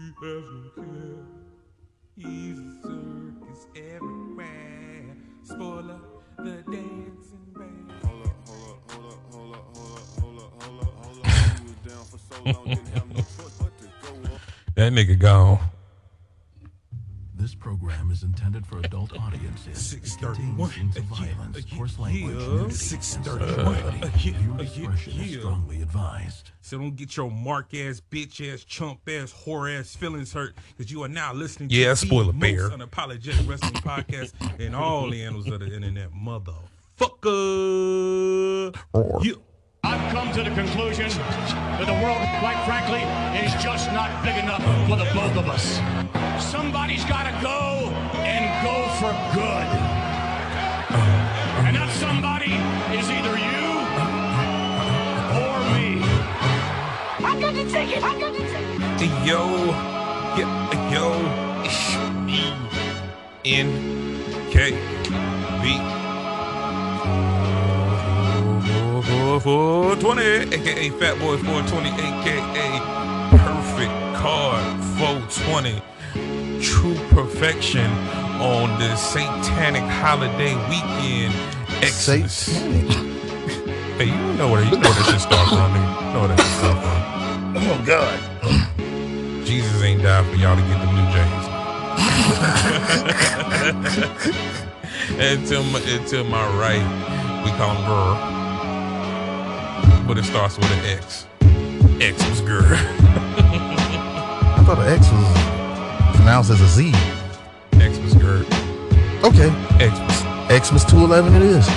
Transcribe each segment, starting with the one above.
has no care. He's a circus everywhere. Spoiler, the dancing band. Hold up. You was down for so long, didn't have no choice but to go up. That nigga gone. This program is intended for adult audiences. 631. Scenes of violence, coarse language, nudity, 631. Viewer discretion is strongly advised. So don't get your mark ass, bitch ass, chump ass, whore ass feelings hurt, because you are now listening to the spoiler most bear. unapologetic wrestling podcast in all the annals of the internet, motherfucker. Yeah. I've come to the conclusion that the world, quite frankly, is just not big enough for the both of us. Somebody's got to go and go for good. And that somebody is either you or me. I'm going to take it. Yo, NKV 420, aka Fat Boy 420, aka Perfect Card 420. True perfection on this satanic holiday weekend. Xmas. Hey, you know where that shit start from, nigga. You know where that shit start from. Oh God. Jesus ain't died for y'all to get them new James. Until my right, we call him girl. But it starts with an X. Xmas girl. I thought the X was pronounced as a Z. Xmas girl. Okay. Xmas. Xmas 211 it is.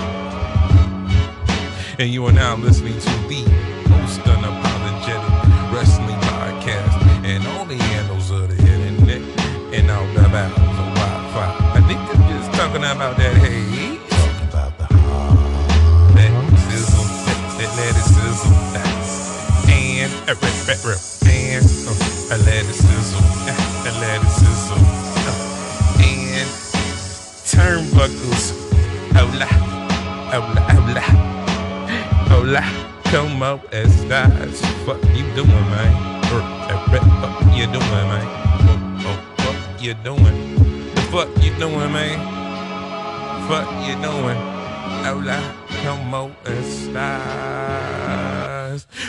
And you are now listening to the most unapologetic wrestling podcast and all the handles of the internet and all the battles of Wi-Fi. I think I'm just talking about that haze. Talking about the that sizzle, that lettuce sizzle, and a rip, and a lettuce sizzle, and turnbuckles. Hola, como estas? Fuck you doing, man? Fuck you doing, man? Fuck you doing? The fuck you doing, man? Fuck you doing? Hola, como estas?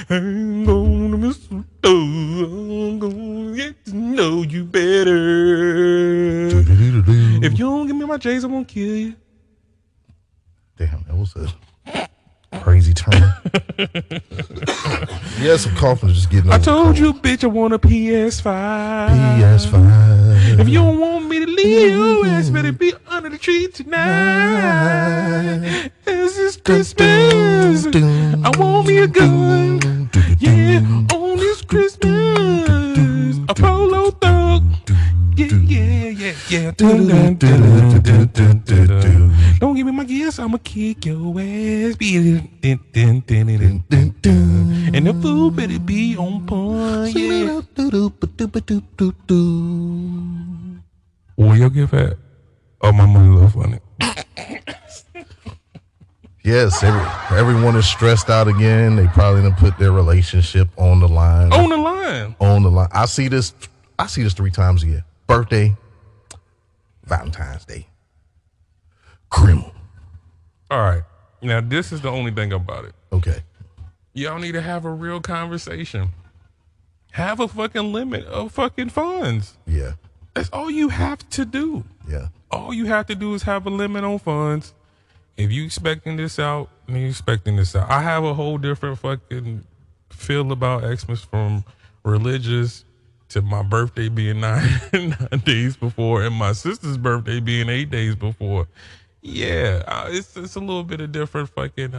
I'm gonna miss you. I'm gonna get to know you better. If you don't give me my J's, I'm gonna kill you. Damn, that was a crazy turn. Yeah, some confidence just getting over. I told you, bitch, I want a PS5. PS5. If you don't want me to leave, your ass better be under the tree tonight. This is Christmas. I want me a gun. Yeah, on this Christmas. A polo thug. Yeah. Don't give me my gifts, I'ma kick your ass. And the food better be on point. Yeah. Where your gift at? Oh, my money love funny. Yes, everyone is stressed out again. They probably done put their relationship on the line. On the line. I see this 3 times a year. Birthday, Valentine's Day, criminal. All right. Now, this is the only thing about it. Okay. Y'all need to have a real conversation. Have a fucking limit of fucking funds. Yeah. That's all you have to do. Yeah. All you have to do is have a limit on funds. If you expecting this out, then you expecting this out. I have a whole different fucking feel about Xmas, from religious to my birthday being 9 days before and my sister's birthday being 8 days before. Yeah, it's a little bit of different fucking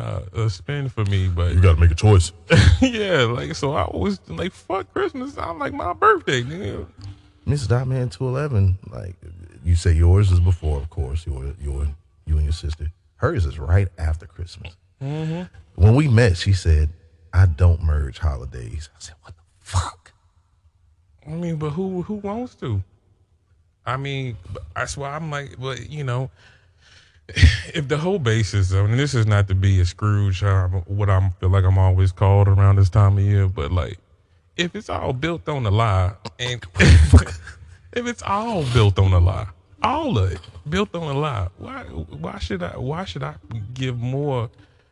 spin for me, but you got to make a choice. Yeah, like, so I always like, fuck Christmas. I'm like, my birthday, nigga. Mrs. Dotman 211, like you say, yours is before, of course. You and your sister. Hers is right after Christmas. Mm-hmm. When we met, she said, "I don't merge holidays." I said, "What the fuck?" I mean, but who wants to? I mean, that's why I'm like, but you know, if the whole basis, I mean, this is not to be a Scrooge, what I feel like I'm always called around this time of year, but like, if it's all built on a lie, and if it's all built on a lie, all of it built on a lie, why should I give more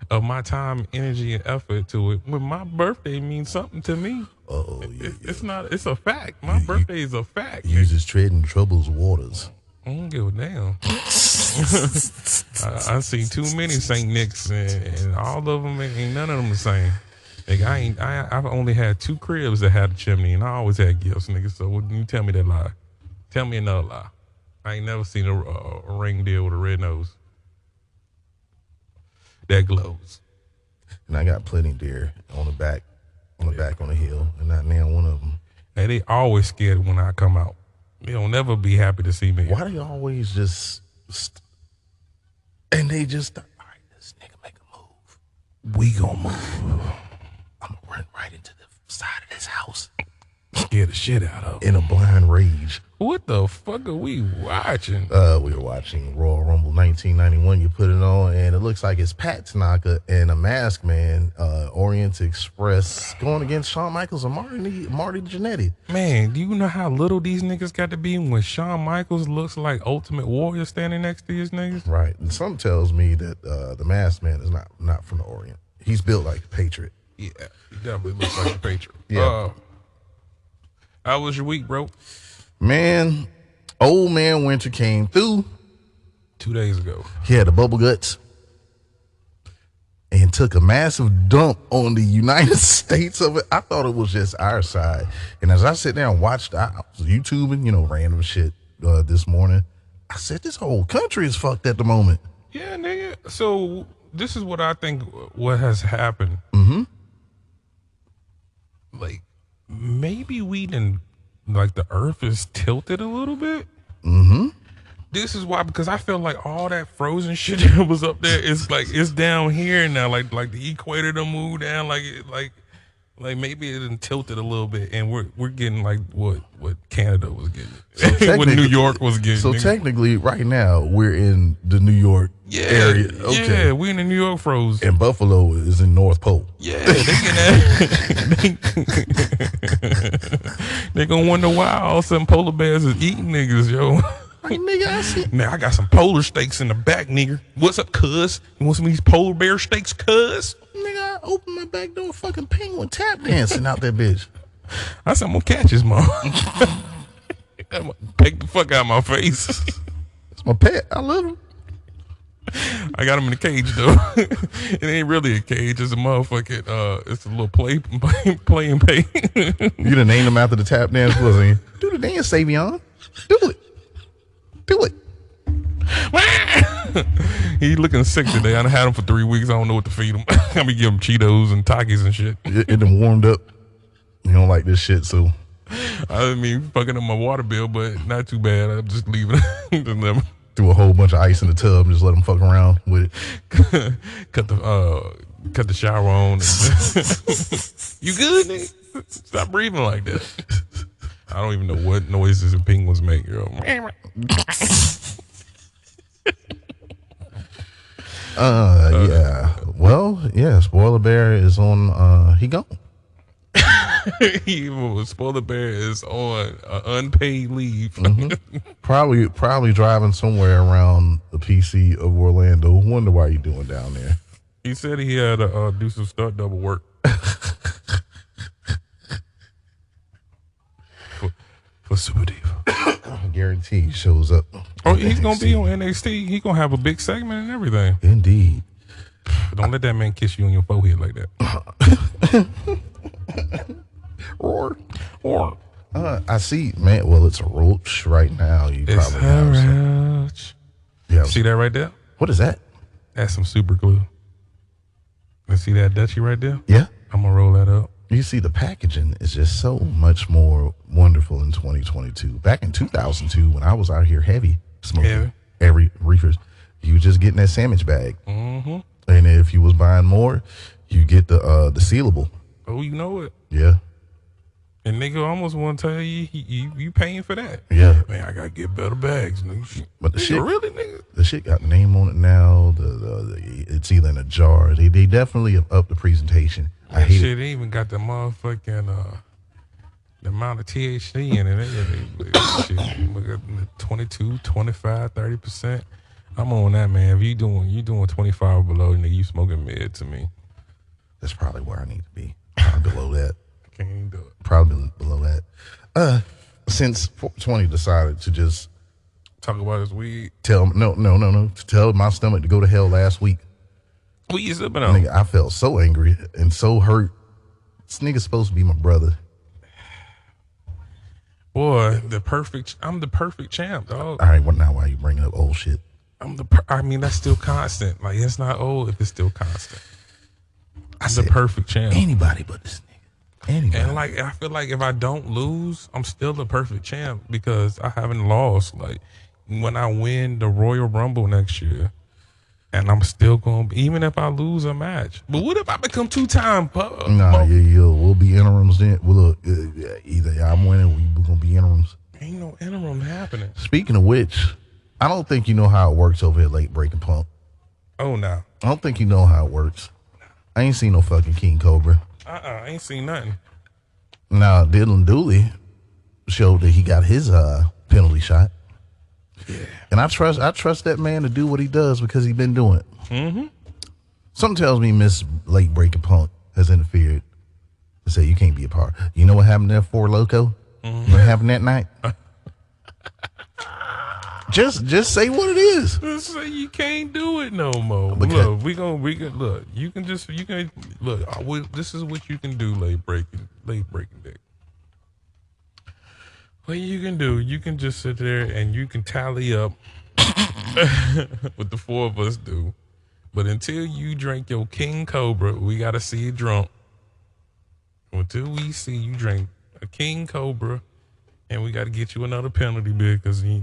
of my time, energy, and effort to it when my birthday means something to me? It's a fact. My birthday is a fact. Uses treading troubles waters. I don't give a damn. I seen too many Saint Nicks, and all of them ain't none of them the same. Like I've only had 2 cribs that had a chimney, and I always had gifts, nigga. So when you tell me that lie, tell me another lie. I ain't never seen a ring deal with a red nose that glows. And I got plenty deer on the back on the hill, and not now one of them. Hey, they always scared when I come out. They don't never be happy to see me. Why do you always just and they just all right, this nigga make a move. We gonna move. I'm gonna run right into the side of this house. Scare the shit out of in a blind rage. What the fuck are we watching? We were watching Royal Rumble 1991. You put it on, and it looks like it's Pat Tanaka and a Mask Man, Orient Express, going against Shawn Michaels and Marty Jannetty. Man, do you know how little these niggas got to be when Shawn Michaels looks like Ultimate Warrior standing next to these niggas? Right. And something tells me that the Mask Man is not from the Orient. He's built like a Patriot. Yeah, he definitely looks like a Patriot. Yeah. How was your week, bro? Man, old man Winter came through 2 days ago. He had the bubble guts and took a massive dump on the United States of it. I thought it was just our side. And as I sit there and watched, I was YouTubing, random shit this morning. I said, this whole country is fucked at the moment. Yeah, nigga. So this is what I think what has happened. Mm-hmm. Like, maybe we didn't, like, the earth is tilted a little bit. Mm-hmm. This is why, because I feel like all that frozen shit that was up there is like, it's down here now. Like the equator done moved down. Like maybe it done tilted a little bit, and we're getting like what Canada was getting, what New York was getting. So technically, right now we're in the New York area. Okay. Yeah, we in the New York froze, and Buffalo is in North Pole. Yeah, they getting that. They gonna wonder why all of a sudden polar bears is eating niggas, yo. Like, nigga, I see. Man, I got some polar steaks in the back, nigga. What's up, cuz? You want some of these polar bear steaks, cuz? Nigga, I opened my back door, fucking penguin tap dancing out that bitch. I said, I'm gonna catch his mom. Peck the fuck out of my face. It's my pet. I love him. I got him in a cage, though. It ain't really a cage. It's a motherfucking, it's a little play and pay. You done named him after the tap dance, wasn't you? Do the dance, Savion. Do it. Do it. He looking sick today. I done had him for 3 weeks. I don't know what to feed him. I'm gonna give him Cheetos and Takis and shit. It done warmed up. You don't like this shit, so. I mean, fucking up my water bill, but not too bad. I'm just leaving it. Threw a whole bunch of ice in the tub and just let him fuck around with it. Cut the shower on. You good, nigga? Stop breathing like that. I don't even know what noises the penguins make, girl. Yeah. Well, yeah, Spoiler Bear is on, he gone. Spoiler Bear is on unpaid leave. Mm-hmm. Probably driving somewhere around the PC of Orlando. Wonder why you doing down there. He said he had to do some stunt double work. For Super Diva. I guarantee he shows up. Oh, he's going to be on NXT. He's going to have a big segment and everything. Indeed. Don't let that man kiss you on your forehead like that. Roar. I see, man. Well, it's a roach right now. It's a roach. Yeah. See that right there? What is that? That's some super glue. Let's see that Dutchie right there? Yeah. I'm going to roll that up. You see, the packaging is just so much more wonderful in 2022. Back in 2002, when I was out here heavy smoking every reefers, you was just getting that sandwich bag. Mm-hmm. And if you was buying more, you get the sealable. Oh, you know it. Yeah. And nigga almost want to tell you, you paying for that. Yeah. Man, I got to get better bags, nigga. But the shit, really, nigga? The shit got the name on it now. It's either in a jar. They definitely have upped the presentation. I hate shit. They even got the motherfucking The amount of THC in it, shit, 22, 25, 30%. I'm on that, man. If you doing 25 or below, nigga, you smoking mid to me. That's probably where I need to be. Probably below that. Can't even do it. Probably below that. Since 420 decided to just Talk about his weed. tell my stomach to go to hell last week. What you sipping on? Nigga, I felt so angry and so hurt. This nigga's supposed to be my brother. Boy, I'm the perfect champ, dog. All right, well, now why you bringing up old shit? I mean, that's still constant. Like, it's not old if it's still constant. I'm the perfect champ. Anybody but this nigga. Anybody. And like, I feel like if I don't lose, I'm still the perfect champ because I haven't lost. Like, when I win the Royal Rumble next year, and I'm still going to, even if I lose a match. But what if I become two-time? We'll be interims then. Well, look, either I'm winning or we're going to be interims. Ain't no interim happening. Speaking of which, I don't think you know how it works over at Late Breaking Punk. Oh, no. I don't think you know how it works. I ain't seen no fucking King Cobra. I ain't seen nothing. Now, Dylan Dooley showed that he got his penalty shot. Yeah. And I trust that man to do what he does because he's been doing it. Mm-hmm. Something tells me Miss Late Breaking Punk has interfered and said you can't be a part. You know what happened there, Four Loco? Mm-hmm. What happened that night? Just say what it is. Just say you can't do it no more. Because Look, we can look. You can look. This is what you can do, late breaking dick. What you can do, you can just sit there and you can tally up what the four of us do. But until you drink your King Cobra, we gotta see you drunk. Until we see you drink a King Cobra, and we gotta get you another penalty bill because you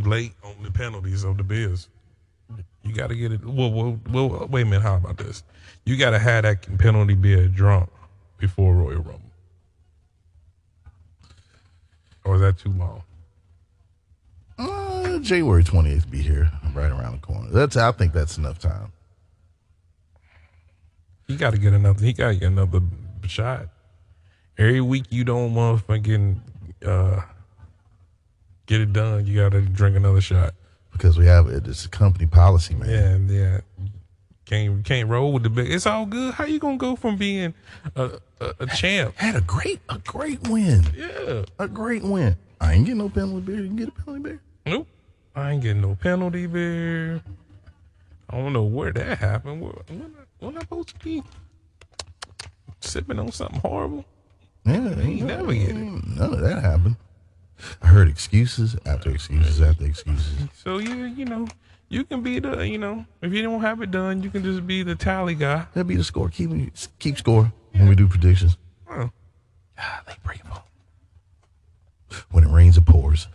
late on the penalties of the bills. You gotta get it. Well, wait a minute. How about this? You gotta have that penalty bill drunk before Royal Rumble. Or is that too long? January 28th be here, right around the corner. I think that's enough time. He got to get another shot. Every week you don't motherfucking get it done. You got to drink another shot because it's a company policy, man. Yeah. Can't roll with the big. It's all good. How you gonna go from being a champ? Had a great win. Yeah, a great win. I ain't getting no penalty beer. You can get a penalty beer. Nope, I ain't getting no penalty beer. I don't know where that happened. When I supposed to be sipping on something horrible? Yeah, ain't never get it. None of that happened. I heard excuses after excuses after excuses. So you can be the, if you don't have it done, you can just be the tally guy. That'll be the score. Keep score when we do predictions. They break them all. When it rains, it pours.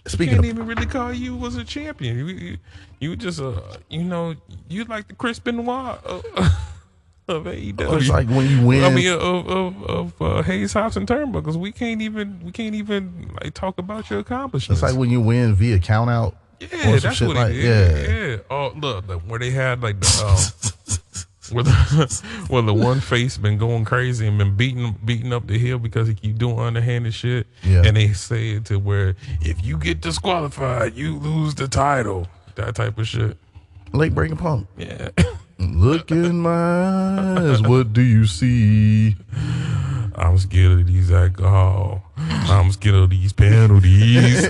Speaking can't even really call you as a champion. You just you like the Chris Benoit of AEW. It's like when you win. I mean, of Hayes Hops and Turnbuckles. We can't even like talk about your accomplishments. It's like when you win via count out. Yeah, that's what it is. Yeah. Oh, look, where they had like the where the one face been going crazy and been beating up the hill because he keep doing underhanded shit. Yeah. And they say it to where if you get disqualified, you lose the title. That type of shit. Late Breaking Punk. Yeah. Look in my eyes. What do you see? I'm scared of these alcohol. I'm scared of these penalties.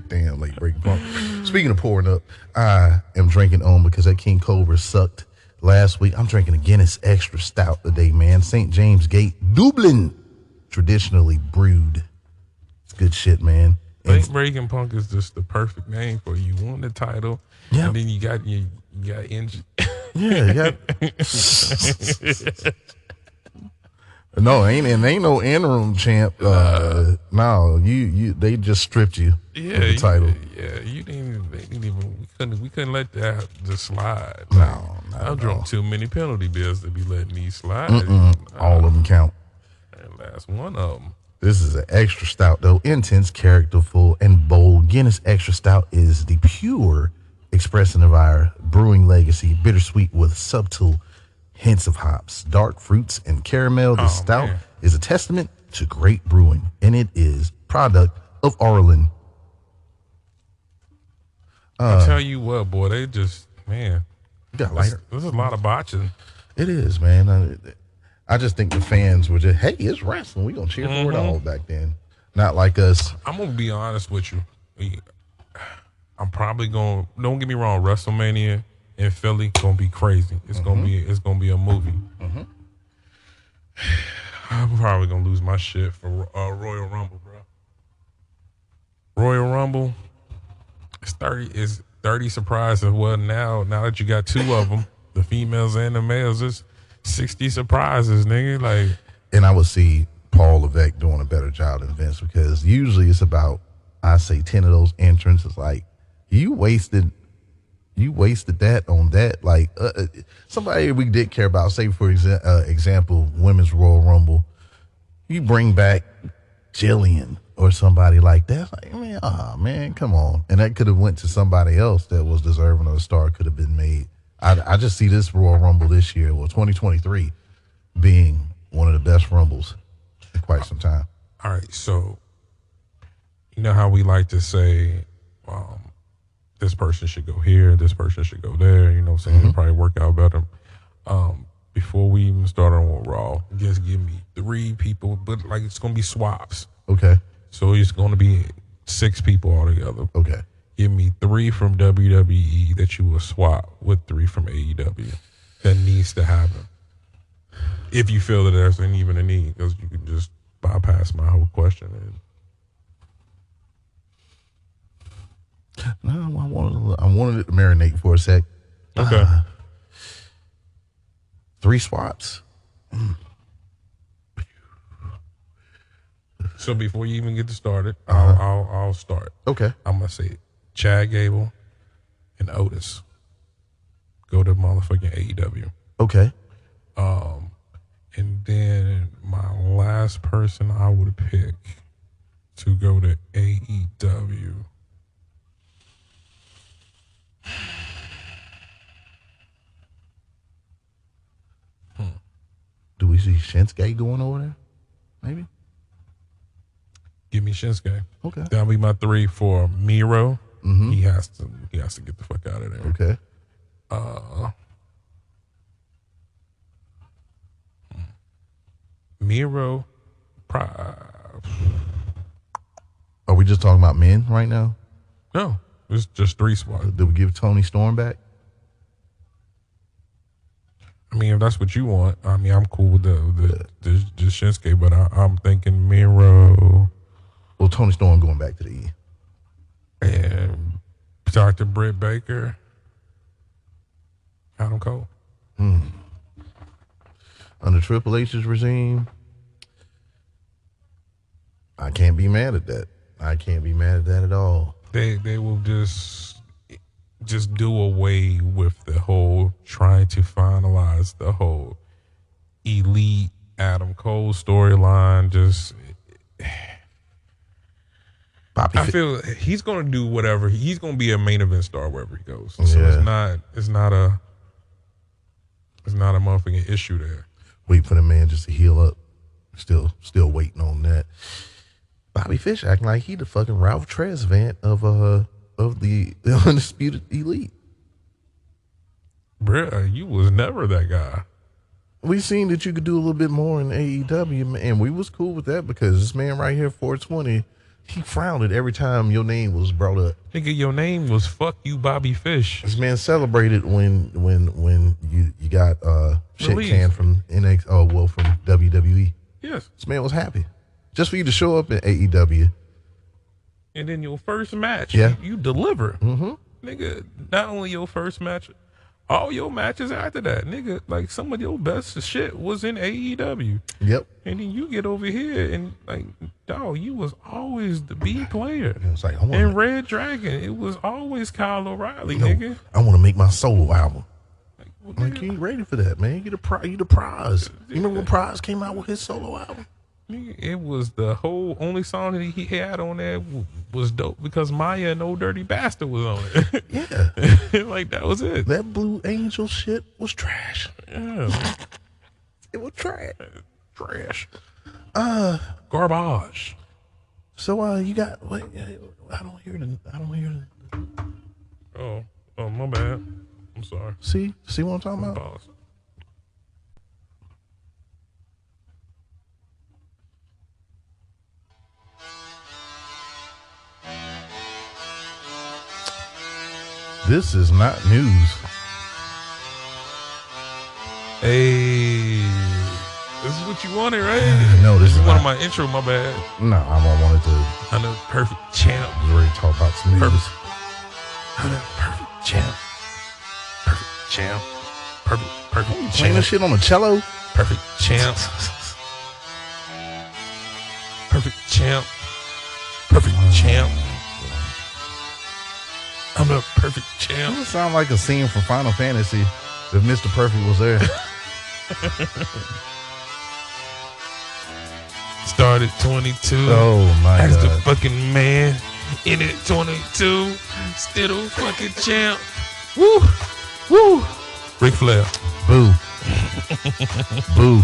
Damn, Late Breaking Punk. Speaking of pouring up, I am drinking on because that King Cobra sucked last week. I'm drinking a Guinness Extra Stout today, man. St. James Gate, Dublin, traditionally brewed. It's good shit, man. Late Breaking Punk is just the perfect name for you. You won the title, and then you got injured. Yeah, you got. No, ain't no interim champ. No, they just stripped you of the title. You didn't. We couldn't let that just slide. No, I drunk too many penalty bills to be letting these slide. All of them count. And last one of them. This is an extra stout though, intense, characterful, and bold. Guinness Extra Stout is the pure expression of our brewing legacy, bittersweet with subtle hints of hops, dark fruits, and caramel. The stout is a testament to great brewing, and it is product of Arlen. I tell you what, boy, they just, man, You got lighter. there's a lot of botching. It is, man. I just think the fans were just, hey, it's wrestling. We gonna cheer for it all back then. Not like us. I'm gonna be honest with you. I'm probably going. Don't get me wrong. WrestleMania in Philly gonna be crazy. It's gonna be a movie. I'm probably gonna lose my shit for Royal Rumble, bro. Royal Rumble. It's 30 surprises. Well, now that you got two of them, the females and the males, it's 60 surprises, nigga. Like, And I would see Paul Levesque doing a better job than Vince, because usually it's about, I say 10 of those entrants. It's like, you wasted that on that. Like, somebody we did care about, say for example, Women's Royal Rumble, you bring back Jillian or somebody like that. It's like, man, come on. And that could have went to somebody else that was deserving of a star, could have been made. I just see this Royal Rumble this year, 2023, being one of the best Rumbles in quite some time. all right, so you know how we like to say, this person should go here, this person should go there. You know what I'm saying? It'll probably work out better. Before we even start on Raw, just give me 3 people, but like it's gonna be swaps. Okay. So it's gonna be 6 people altogether. Okay. Give me 3 from WWE that you will swap with 3 from AEW. That needs to happen. If you feel that there's even a need, because you can just bypass my whole question. No, I wanted it to marinate for a sec. Okay. 3 swaps. So before you even get started, I'll start. Okay. I'm gonna say Chad Gable and Otis go to motherfucking AEW. Okay. And then my last person I would pick to go to AEW. Do we see Shinsuke going over there? Maybe. Give me Shinsuke. Okay. That'll be my 3 for Miro. He has to get the fuck out of there. Okay. Miro. Are we just talking about men right now? No, it's just 3 spots. Did we give Tony Storm back? I mean, if that's what you want, I mean, I'm cool with the Shinsuke, but I'm thinking Miro Well, Tony Storm going back to the E. and Dr. Britt Baker, Adam Cole. Under Triple H's regime, I can't be mad at that. I can't be mad at that at all. They will just do away with the whole trying to finalize the whole elite Adam Cole storyline. Just I feel he's gonna do whatever. He's gonna be a main event star wherever he goes. So Yeah. it's not a motherfucking issue there. Wait for the man just to heal up. Still waiting on that. Bobby Fish acting like he the fucking Ralph Tresvant of the Undisputed Elite. Bruh, you was never that guy. We seen that you could do a little bit more in AEW, and we was cool with that, because this man right here, 420, he frowned at every time your name was brought up. Nigga, your name was Fuck You Bobby Fish. This man celebrated when you got shit Released. canned from from WWE. Yes. This man was happy just for you to show up in AEW. And then your first match, Yeah. you deliver. Nigga, not only your first match, all your matches after that. Nigga, like some of your best shit was in AEW. Yep. And then you get over here and like, dog, you was always the B player. It's like, And Red Dragon, it was always Kyle O'Reilly, nigga. I want to make my solo album. Well, Like, nigga, you ain't ready for that, man. You the prize. You remember when Prize came out with his solo album? nigga, it was the whole only song that he had on there was dope because Maya and Old Dirty Bastard was on it. Yeah. Like that was it. That Blue Angel shit was trash. Yeah. It was trash. Trash. Garbage. So you got wait, I don't hear the Oh, my bad. I'm sorry. see what I'm talking about? Pause. This is not news. Hey, this is what you wanted, right? No, this is one not. of my intro. My bad. No, I don't want it to. I know, perfect champ. I was ready to talk about some news. Perfect. I know, perfect champ. Perfect champ. Perfect Playing champ. this shit on the cello. Perfect champ. Perfect champ. Perfect champ. I'm the perfect champ. It sound like a scene from Final Fantasy if Mr. Perfect was there. Started 22. Oh my As the god. fucking man. In it 22. Still a fucking champ. Woo. Woo. Ric Flair. Boo. Boo.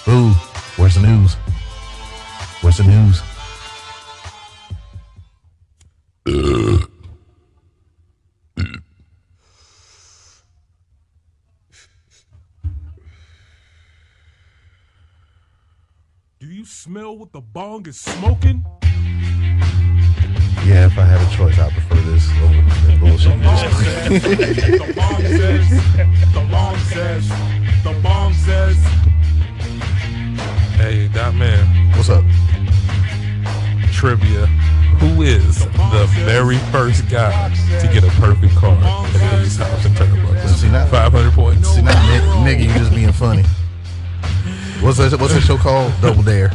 Boo. Where's the news? Where's the news? Do you smell what the bong is smoking? Yeah, if I had a choice, I'd prefer this over the bullshit. The bong says, the bong says, the bong says. Hey, that man. What's up? Trivia. Who is the very first guy to get a perfect card at his house in Turnbuckle? See, now, 500 points. see, now nigga, you just being funny. What's that show called? Double Dare.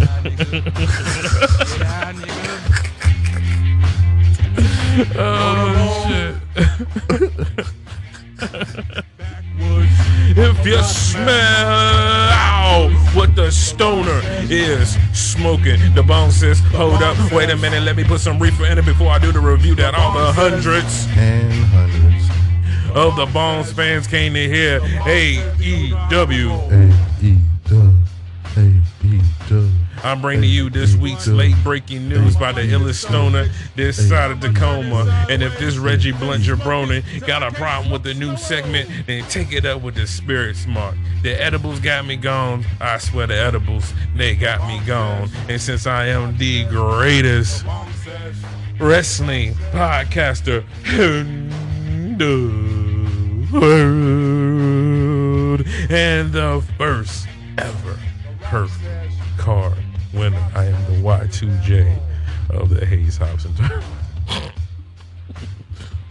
Oh, shit. If you smell what the stoner is smoking, the bone says, hold up, wait a minute, let me put some reefer in it before I do the review that all the hundreds And hundreds. of the Bones fans came to hear. AEW. A-E-W. I'm bringing you this week's late breaking news by the illest stoner this side of Tacoma. And if this Reggie Blunt jabroni got a problem with the new segment, then take it up with the Spirit Smart. The edibles got me gone. I swear the edibles, they got me gone. And since I am the greatest wrestling podcaster in the world and the first ever perfect card winner, I am the Y2J of the Hayes Hobson.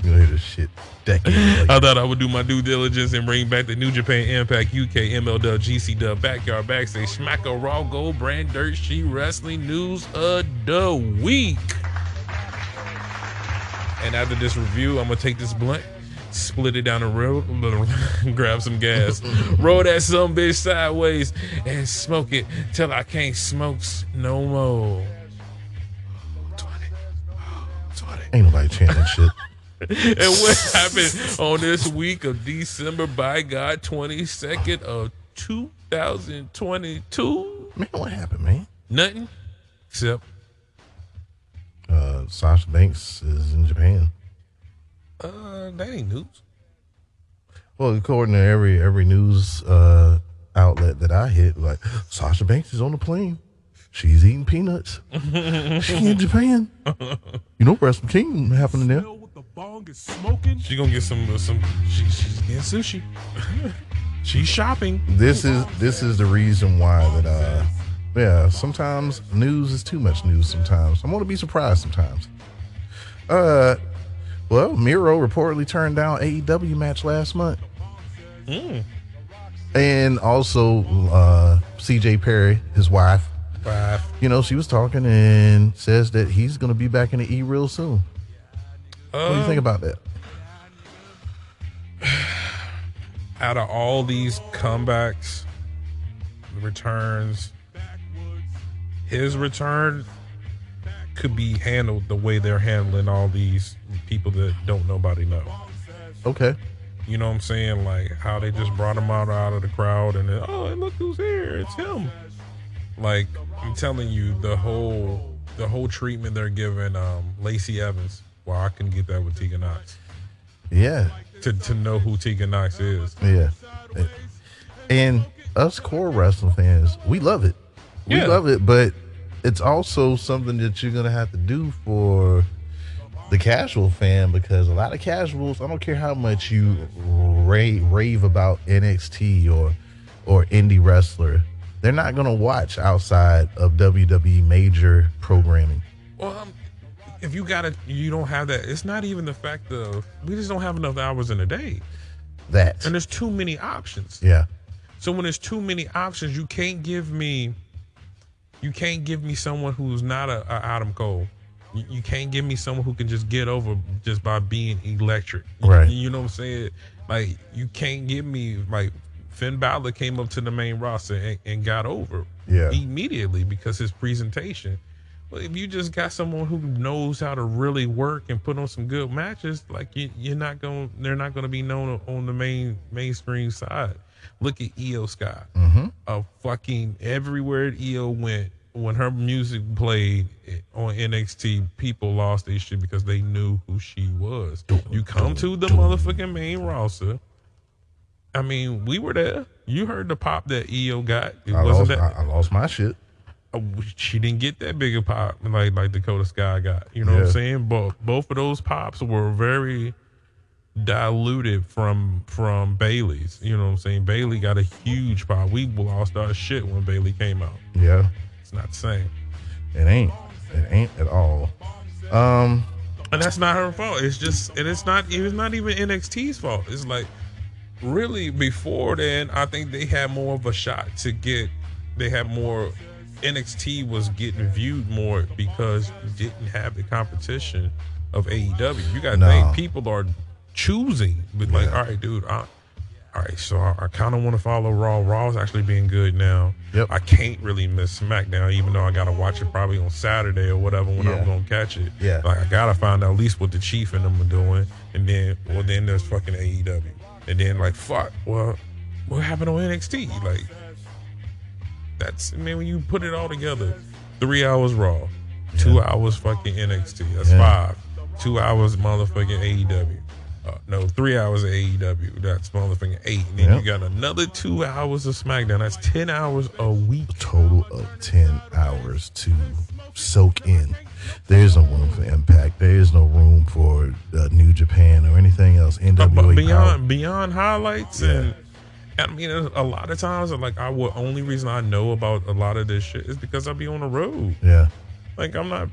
You know, hear this shit decades later. I thought I would do my due diligence and bring back the New Japan Impact UK MLW GC Dub Backyard Backstage Smacker Raw Gold Brand Dirt Sheet Wrestling News of the Week. And after this review, I'm gonna take this blunt, split it down the road, grab some gas, roll that some bitch sideways, and smoke it till I can't smoke no more. 20. Ain't nobody chanting shit. And what happened on this week of December, by God, 22nd of 2022? Man, what happened, man? Nothing. Except, Sasha Banks is in Japan. that ain't news. Well, according to every news outlet that I hit, like Sasha Banks is on the plane. She's eating peanuts. She in Japan. You know, Wrestle Kingdom happening there. Smell what the bong is smoking? She gonna get some she's getting sushi. She's shopping. This is the reason why that yeah, sometimes news is too much news sometimes. I want to be surprised sometimes. Well, Miro reportedly turned down AEW match last month. And also CJ Perry, his wife, you know, she was talking and says that he's going to be back in the E real soon. What do you think about that? Out of all these comebacks, returns, his return could be handled the way they're handling all these people that don't nobody know. Okay. You know what I'm saying? Like how they just brought him out of the crowd and then, oh, and look who's here. It's him. Like I'm telling you, the whole treatment they're giving Lacey Evans. Well, I couldn't get that with Tegan Knox. Yeah. To know who Tegan Knox is. Yeah. And us core wrestling fans, we love it. We love it, but it's also something that you're gonna have to do for the casual fan, because a lot of casuals, I don't care how much you rave about NXT or indie wrestler, they're not gonna watch outside of WWE major programming. Well, if you don't have that. It's not even the fact of we just don't have enough hours in a day. And there's too many options. Yeah. So when there's too many options, you can't give me someone who's not a Adam Cole. You can't give me someone who can just get over just by being electric. Right. You know what I'm saying? Like, you can't give me, like, Finn Balor came up to the main roster and got over immediately because his presentation. But if you just got someone who knows how to really work and put on some good matches, like they're not gonna be known on the mainstream side. Look at Io Sky. Fucking everywhere Io went, when her music played on NXT, people lost their shit because they knew who she was. You come to the motherfucking main roster. I mean, we were there. You heard the pop that Io got. I lost my shit. She didn't get that big a pop like Dakota Sky got. You know what I'm saying? But both of those pops were very diluted from Bailey's. You know what I'm saying? Bailey got a huge pop. We lost our shit when Bailey came out. Yeah. It's not the same. It ain't at all. And that's not her fault. It's not even NXT's fault. It's like, really, before then, I think they had more of a shot NXT was getting viewed more because you didn't have the competition of AEW. You got to think people are choosing, but like, all right, dude, all right, so I kind of want to follow Raw. Raw's actually being good now. Yep. I can't really miss SmackDown, even though I got to watch it probably on Saturday or whatever when I'm going to catch it. Yeah. Like, I got to find out at least what the Chief and them are doing. And then there's fucking AEW. And then, like, fuck, well, what happened on NXT? Like, when you put it all together, 3 hours Raw, 2 hours fucking NXT. That's 5. 2 hours motherfucking AEW. 3 hours of AEW. That's motherfucking 8. And then you got another 2 hours of SmackDown. That's 10 hours a week. A total of 10 hours to soak in. There is no room for Impact. There is no room for New Japan or anything else. NWA beyond highlights and I mean, a lot of times, like, only reason I know about a lot of this shit is because I be on the road. Yeah. Like, I'm at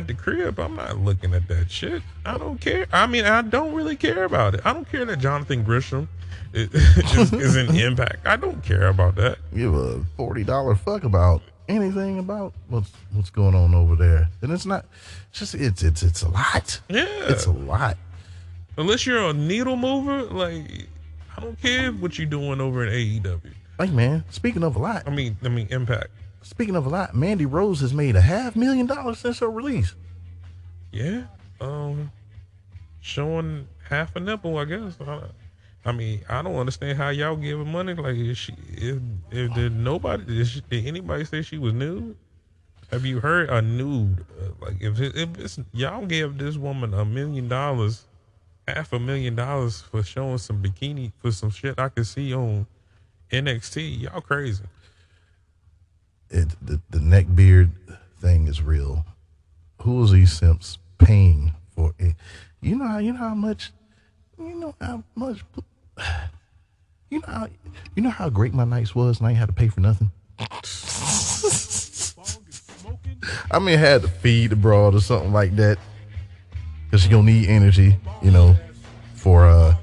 the crib. I'm not looking at that shit. I don't care. I mean, I don't really care about it. I don't care that Jonathan Grisham is in Impact. I don't care about that. Give a $40 fuck about anything about what's going on over there. And it's not just it's a lot. Yeah. It's a lot. Unless you're a needle mover, like, I don't care what you're doing over in AEW. Hey man, speaking of a lot. I mean Impact. Speaking of a lot, Mandy Rose has made $500,000 since her release. Yeah. Showing half a nipple, I guess. I mean, I don't understand how y'all give her money. Like, did anybody say she was nude? Have you heard a nude? Like, if it's y'all gave this woman $1 million, $500,000 for showing some bikini for some shit I could see on NXT, y'all crazy. The neck beard thing is real. Who is these simps paying for it? You know how much great my nights was, and I ain't had to pay for nothing. I mean, I had to feed the broad or something like that, because she gonna need energy, for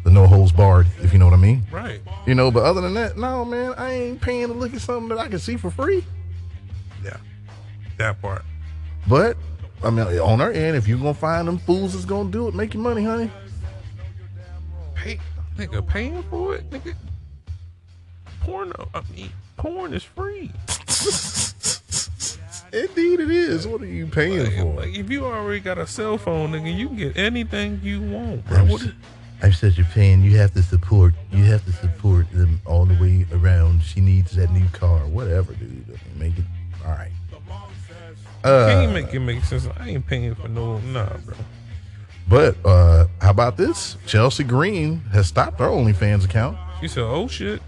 the no holds barred, if you know what I mean. Right. But other than that, no, man, I ain't paying to look at something that I can see for free. Yeah, that part. But I mean, on our end, if you're gonna find them fools that's gonna do it, make your money, honey. Nigga, paying for it, nigga. Porn is free. Indeed, it is. What are you paying for? Like, if you already got a cell phone, nigga, you can get anything you want, bro. I said Japan, you have to support them all the way around. She needs that new car, whatever, dude. I mean, make it all right. Can't make it make sense. I ain't paying for no, nah, bro. But how about this? Chelsea Green has stopped her OnlyFans account. She said, "Oh shit."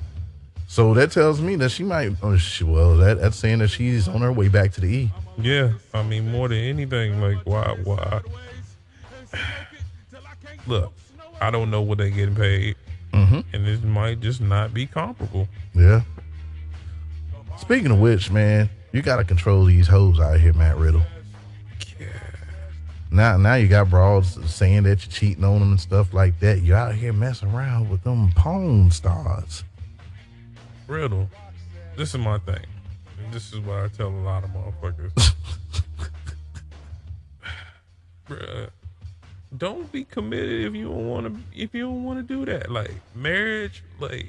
So that tells me that she might. That's saying that she's on her way back to the E. Yeah, I mean, more than anything, like, why? Look, I don't know what they getting paid, and it might just not be comparable. Yeah. Speaking of which, man, you got to control these hoes out here, Matt Riddle. Yeah. Now you got broads saying that you're cheating on them and stuff like that. You're out here messing around with them porn stars. Riddle, this is my thing. And this is what I tell a lot of motherfuckers. Bruh, don't be committed if you don't want to do that. Like marriage, like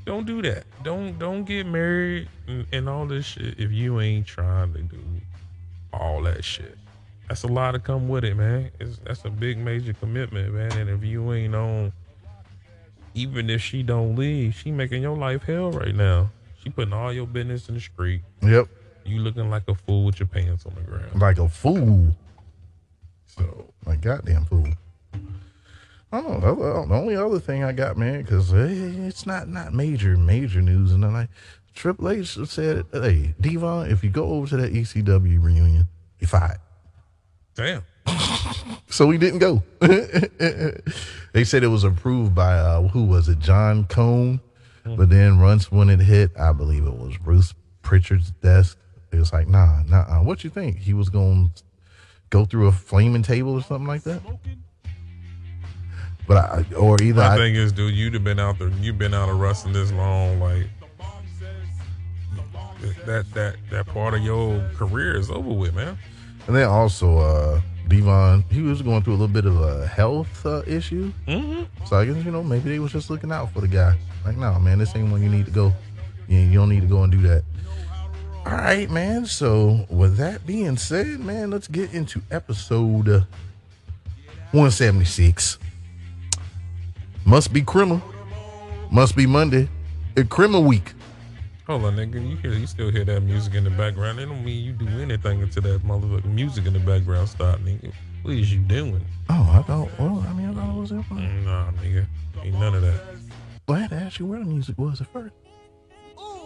don't do that. Don't get married and all this shit if you ain't trying to do all that shit. That's a lot to come with it, man. That's a big major commitment, man. And if you ain't on, even if she don't leave, she making your life hell right now. She putting all your business in the street. Yep. You looking like a fool with your pants on the ground. Like a fool. So, like goddamn fool. I don't know. The only other thing I got, man, because it's not major news. And then like Triple H said, "Hey, Devon, if you go over to that ECW reunion, you're fired." Damn. So he didn't go. They said it was approved by who was it, John Cone? But then once when it hit, I believe it was Bruce Pritchard's desk. It was like, nah. What you think? He was going to go through a flaming table or something like that? But my thing is, dude, you've been out of wrestling this long, like that part of your career is over with, man. And then also, Devon, he was going through a little bit of a health issue. Mm-hmm. So I guess, maybe they was just looking out for the guy. Like, no, man, this ain't when you need to go. You don't need to go and do that. All right, man. So with that being said, man, let's get into episode 176. Must be criminal. Must be Monday. It's criminal week. Hold on, nigga. You still hear that music in the background. It don't mean you do anything until that motherfucking music in the background stop, nigga. What is you doing? Oh, I thought it was that fun. Nah, nigga. Ain't none of that. Well, I had to ask you where the music was at first.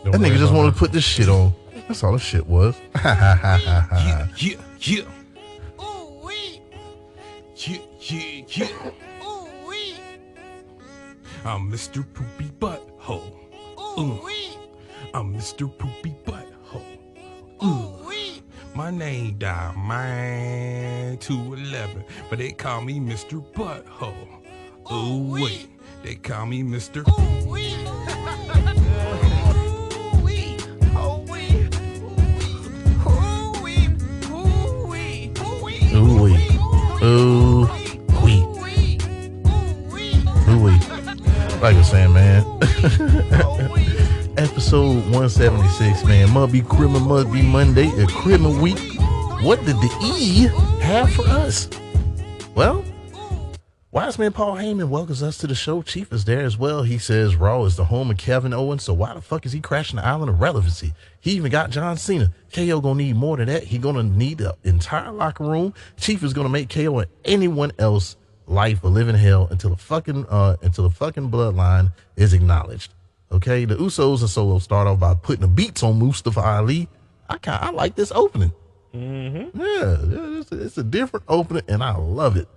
That nigga just wanted to put this shit on. That's all the shit was. Yeah. Ooh wee. Yeah. Ooh wee. I'm Mr. Poopy Butthole. Ooh wee. I'm Mr. Poopy Butthole. Ooh wee. My name died, man, 211, but they call me Mr. Butthole. Ooh wee. They call me Mr. Ooh wee. Ooh wee. Oh wee. Ooh wee. Ooh wee. Ooh wee. Ooh wee. Ooh wee. Like I was saying, man. Episode 176, man. Must be criminal, must be Monday, a criminal week. What did the E have for us? Well, Wise Man Paul Heyman welcomes us to the show. Chief is there as well. He says Raw is the home of Kevin Owens, so why the fuck is he crashing the island of relevancy? He even got John Cena. KO gonna need more than that. He gonna need the entire locker room. Chief is gonna make KO and anyone else life a living hell until the fucking bloodline is acknowledged. Okay, the Usos and Solo start off by putting the beats on Mustafa Ali. I like this opening. Mm-hmm. Yeah, it's a different opening, and I love it.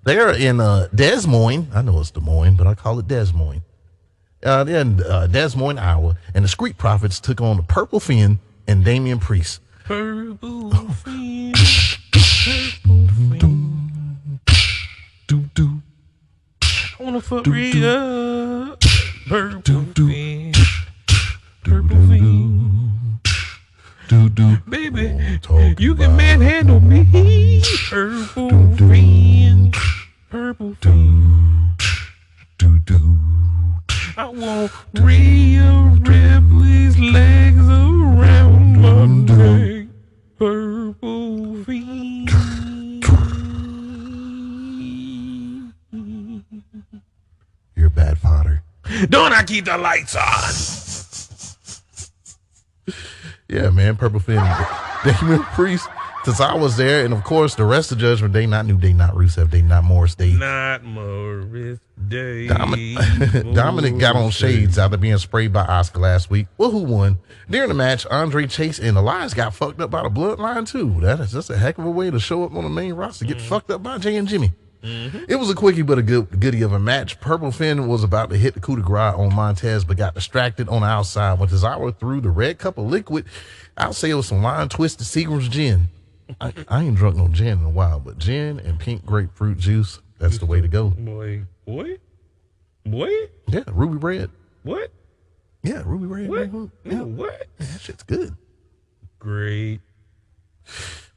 They're in Des Moines. I know it's Des Moines, but I call it Des Moines. They're in Des Moines, Iowa, and the Street Profits took on the Purple Finn and Damian Priest. Purple Finn. Purple Finn. I wanna fuck Rhea. Purple Finn. Purple Finn. Baby, you can manhandle me. Purple Finn. Purple Finn. I want Rhea Ripley's legs around my neck. Purple Fiend. doing? I keep the lights on. Yeah, man. Purple Finn, Damian Priest. Since I was there, and of course, the rest of Judgment Day, not New Day, not Rusev Day, not Morris Day. Not Morris Day. Dominic got on shades after being sprayed by Oscar last week. Well, who won? During the match, Andre Chase and Elias got fucked up by the bloodline, too. That is just a heck of a way to show up on the main roster, get fucked up by Jay and Jimmy. It was a quickie but a goodie of a match. Purple Finn was about to hit the coup de grace on Montez, but got distracted on the outside when Cesaro threw the red cup of liquid. I'll say it was some wine twisted Seagram's gin. I ain't drunk no gin in a while, but gin and pink grapefruit juice, that's the way to go. Boy. Yeah, ruby red. What? Yeah, ruby red. What? Yeah. What? That shit's good. Great.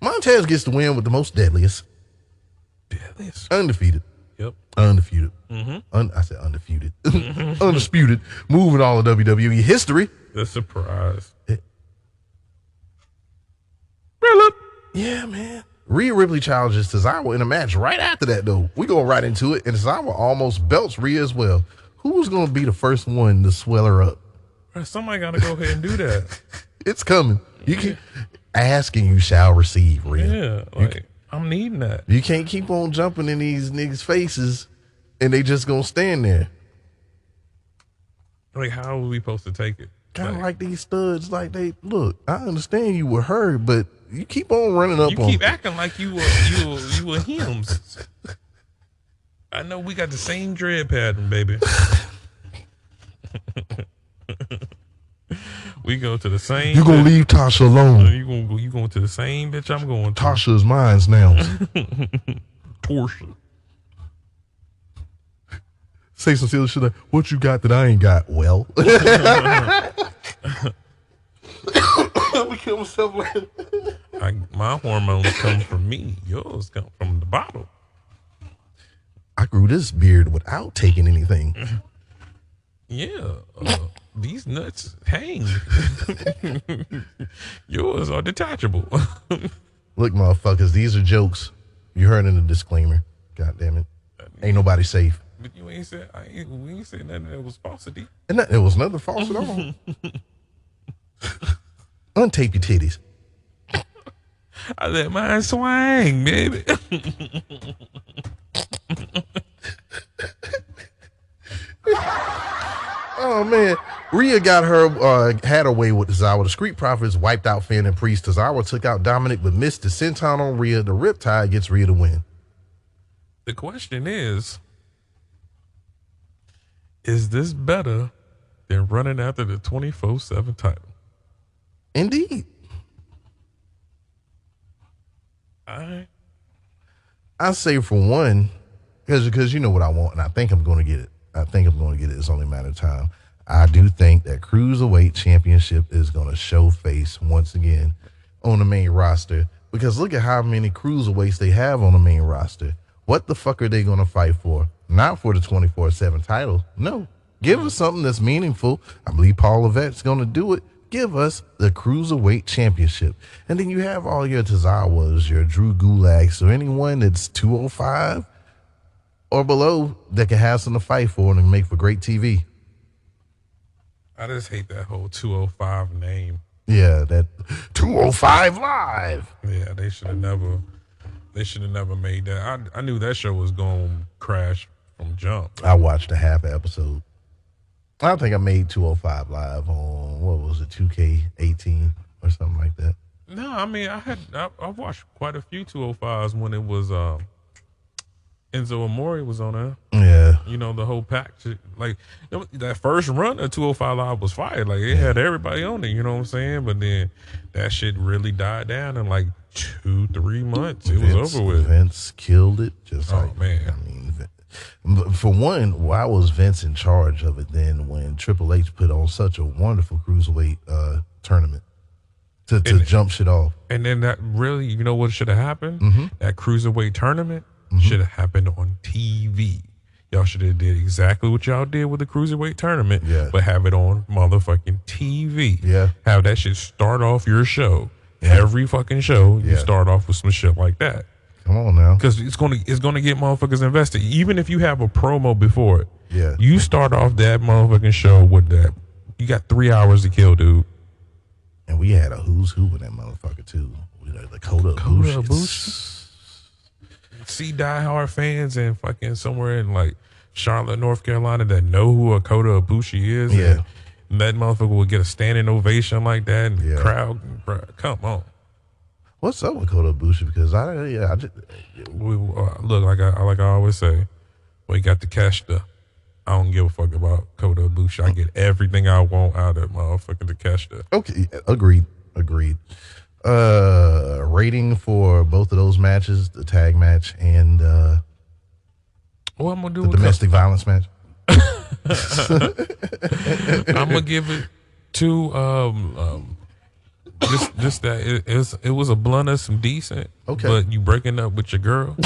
Montez gets the win with the most deadliest. Undefeated. Yep. Undefeated. I said undefeated. Undisputed. Moving all of WWE history. The surprise. Yeah, man. Rhea Ripley challenges Cesaro in a match right after that, though. We go right into it, and Cesaro almost belts Rhea as well. Who's going to be the first one to swell her up? Somebody got to go ahead and do that. It's coming. You can ask and you shall receive, Rhea. Yeah, I'm needing that. You can't keep on jumping in these niggas' faces, and they just going to stand there. Like, how are we supposed to take it? Kind of like these studs, like they look. I understand you were hurt, but you keep on running up on. You keep acting like you were hymns. I know we got the same dread pattern, baby. We go to the same. You gonna leave Tasha alone? You going to the same bitch I'm going to. Tasha's mine's now. Torsion. Say some silly shit like, "What you got that I ain't got?" Well, my hormones come from me. Yours come from the bottle. I grew this beard without taking anything. Yeah, these nuts hang. Yours are detachable. Look, motherfuckers, these are jokes. You heard in the disclaimer. God damn it, ain't nobody safe. But you ain't said we ain't said nothing that was falsity. And it was nothing false at all. Untape your titties. I let mine swing, baby. Oh man, Rhea got had her way with Cesaro. The Street Profits wiped out Finn and Priest. Cesaro took out Dominic, but missed the senton on Rhea. The Riptide gets Rhea to win. The question is this better than running after the 24/7 title? Indeed. I say for one, because you know what I want, and I think I'm going to get it. It's only a matter of time. I do think that Cruiserweight Championship is going to show face once again on the main roster, because look at how many Cruiserweights they have on the main roster. What the fuck are they going to fight for? Not for the 24/7 title. No. Give us something that's meaningful. I believe Paul Levette's going to do it. Give us the Cruiserweight Championship. And then you have all your Tozawas, your Drew Gulags, or anyone that's 205 or below that can have something to fight for and make for great TV. I just hate that whole 205 name. Yeah, that 205 Live. Yeah, they should have never made that. I knew that show was going to crash from jump. I watched a half episode. I think I made 205 Live on, what was it, 2K18 or something like that. No, I mean, I watched quite a few 205s when it was Enzo Amore was on there. Yeah. You know, the whole pack. Like, that first run of 205 Live was fire. Like, it had everybody on it, you know what I'm saying? But then that shit really died down in like 2-3 months. It was over with. Vince killed it. Just oh, man. I mean, for one, why was Vince in charge of it then when Triple H put on such a wonderful cruiserweight tournament to jump shit off? And then that really, you know what should have happened? Mm-hmm. That cruiserweight tournament should have happened on TV. Y'all should have did exactly what y'all did with the cruiserweight tournament, but have it on motherfucking TV. Yeah. Have that shit start off your show. Yeah. Every fucking show, you start off with some shit like that. Come on now. Because it's gonna get motherfuckers invested. Even if you have a promo before it, Yeah. You start off that motherfucking show with that. You got 3 hours to kill, dude. And we had a who's who with that motherfucker too. We had the Kota Ibushi. See diehard fans and fucking somewhere in like Charlotte, North Carolina that know who a Kota Ibushi is. Yeah. And that motherfucker will get a standing ovation like that. And the crowd, come on. What's up with Kota Ibushi? Because I just Look, like I always say, we got the cash to. I don't give a fuck about Kota Ibushi. I get everything I want out of motherfucking Takeshita. Okay, agreed. Rating for both of those matches, the tag match and What I'm gonna do the domestic violence match. I'm gonna give it to just that it was a blunt of some decent. Okay. But you breaking up with your girl.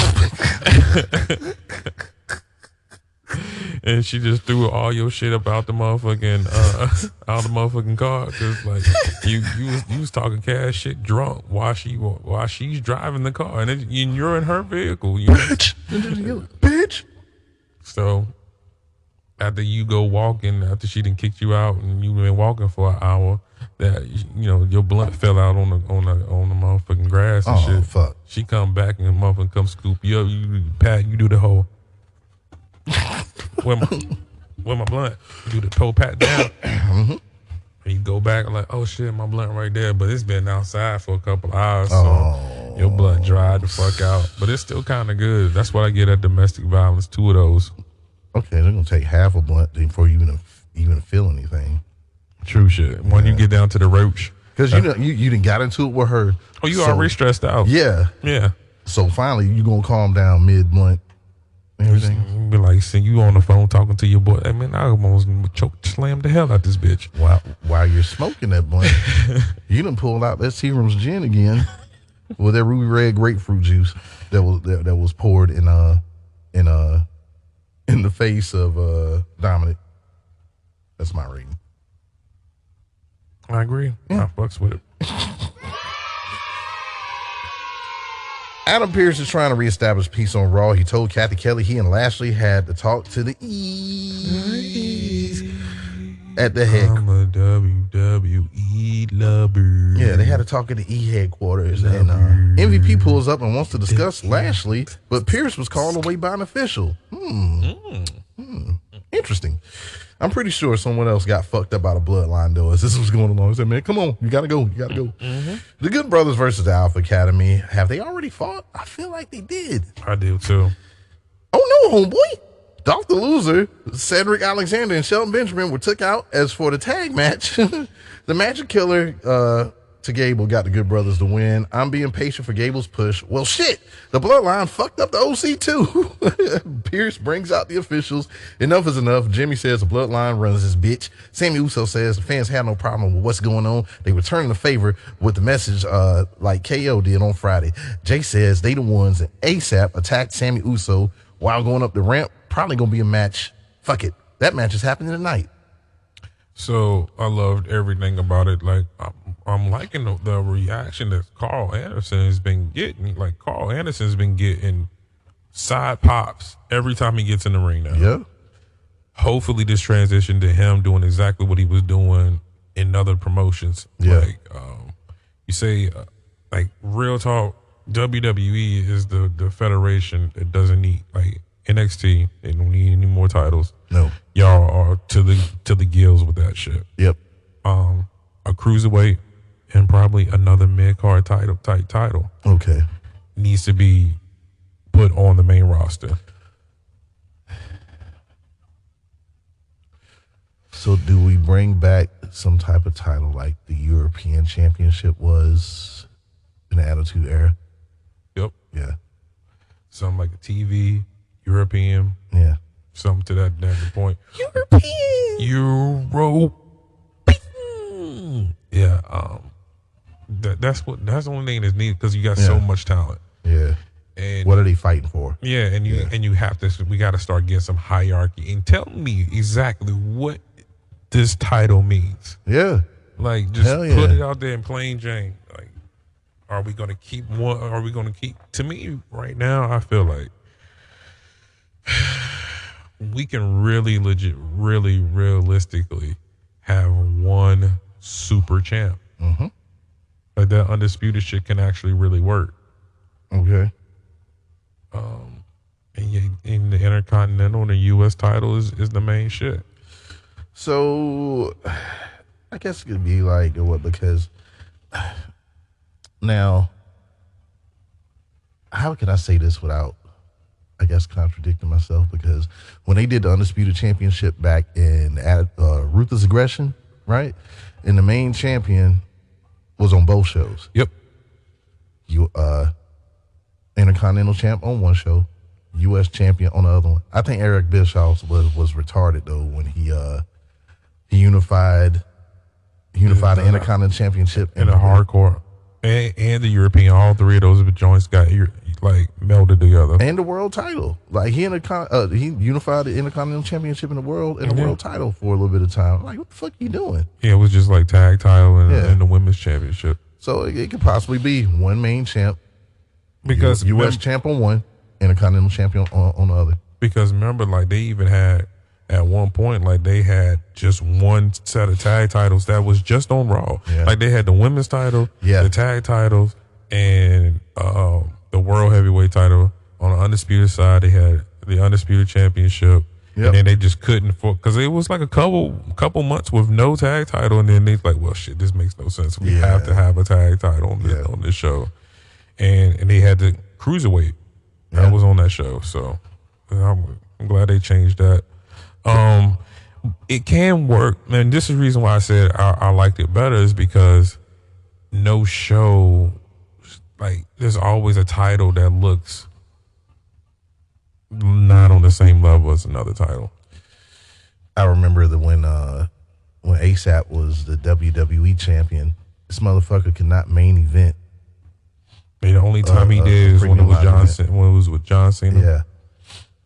And she just threw all your shit about the motherfucking out the motherfucking car because like you was talking cash shit drunk while she's driving the car and you're in her vehicle. Bitch. So after you go walking, after she done kicked you out and you've been walking for an hour, that your blunt fell out on the motherfucking grass and shit. Fuck. She come back and the motherfucker come scoop you up. You do the whole. Where my blunt? You do the toe pat down. Mm-hmm. And you go back and like, oh shit, my blunt right there. But it's been outside for a couple of hours, so your blunt dried the fuck out. But it's still kind of good. That's what I get at domestic violence. 2 of those. Okay, they're gonna take half a blunt before you even feel anything. True shit. When you get down to the roach, because you done got into it with her. Oh, you already stressed out. Yeah. So finally, you gonna calm down mid blunt. Everything. Be like, see you on the phone talking to your boy. I mean, I almost slammed the hell out this bitch. While you're smoking that blunt, you done pulled out that Seagram's gin again with that ruby red grapefruit juice that was poured in the face of Dominic. That's my rating. I agree. Yeah. I fucks with it. Adam Pearce is trying to reestablish peace on Raw. He told Kathy Kelly he and Lashley had to talk to the E's at the head. I'm a WWE lover. Yeah, they had to talk at the E headquarters. And MVP pulls up and wants to discuss Lashley, but Pearce was called away by an official. Interesting. I'm pretty sure someone else got fucked up out of bloodline though as this was going along. He said, man, come on, you gotta go. Mm-hmm. The Good Brothers versus the Alpha Academy. Have they already fought? I feel like they did. I do too. Oh no, homeboy. Dr. Loser, Cedric Alexander, and Shelton Benjamin were took out. As for the tag match, the Magic Killer to Gable got the Good Brothers to win. I'm being patient for Gable's push. Well, shit, the Bloodline fucked up the OC too. Pierce brings out the officials. Enough is enough. Jimmy says the Bloodline runs this bitch. Sammy Uso says the fans have no problem with what's going on. They return the favor with the message like KO did on Friday. Jay says they the ones that ASAP attacked Sammy Uso while going up the ramp. Probably gonna be a match. Fuck it. That match is happening tonight. So I loved everything about it. Like I'm liking the reaction that Carl Anderson has been getting. Like Carl Anderson's been getting side pops every time he gets in the ring now. Yeah. Hopefully this transition to him doing exactly what he was doing in other promotions. Yeah. Like you say, like real talk, WWE is the federation that doesn't need like NXT. They don't need any more titles. No. Y'all are to the gills with that shit. Yep. A cruiserweight and probably another mid-card title. Okay. Needs to be put on the main roster. So do we bring back some type of title like the European Championship was in the Attitude Era? Yep. Yeah. Something like a TV, European. Yeah. Something to that point. European. Yeah. That's the only thing that's needed because you got so much talent. Yeah. And what are they fighting for? Yeah, and you have to. We got to start getting some hierarchy and tell me exactly what this title means. Yeah. Like just put it out there in plain Jane. Like, are we gonna keep one? Are we gonna keep? To me, right now, I feel like we can really really realistically have one super champ. Mm-hmm. Like that undisputed shit can actually really work. Okay. And the Intercontinental and the U.S. title is the main shit. So, I guess it could be like what, because now, how can I say this without, I guess, contradicting myself? Because when they did the Undisputed Championship back in Ruthless Aggression, right? And the main champion was on both shows. Yep. You Intercontinental champ on one show, U.S. champion on the other one. I think Eric Bischoff was retarded though when he unified the Intercontinental Championship and the hardcore and the European. All three of those joints got like melded together. And the world title. Like he unified the Intercontinental Championship in the world and the world title for a little bit of time. Like, what the fuck you doing? Yeah, it was just like tag title and the women's championship. So it could possibly be one main champ, because U.S. champ on one, Intercontinental champion on the other. Because remember, like they even had at one point, like they had just one set of tag titles that was just on Raw. Yeah. Like they had the women's title, the tag titles, and the world heavyweight title. On the undisputed side, they had the undisputed championship. Yep. And then they just couldn't, because it was like a couple months with no tag title, and then they like, well, shit, this makes no sense. We have to have a tag title on this show, and they had the cruiserweight that was on that show. So I'm glad they changed that. It can work, and this is the reason why I said I liked it better, is because no show, like there's always a title that looks not on the same level as another title. I remember that when ASAP was the WWE champion, this motherfucker could not main event. The only time he did is when it was with John Cena. Yeah.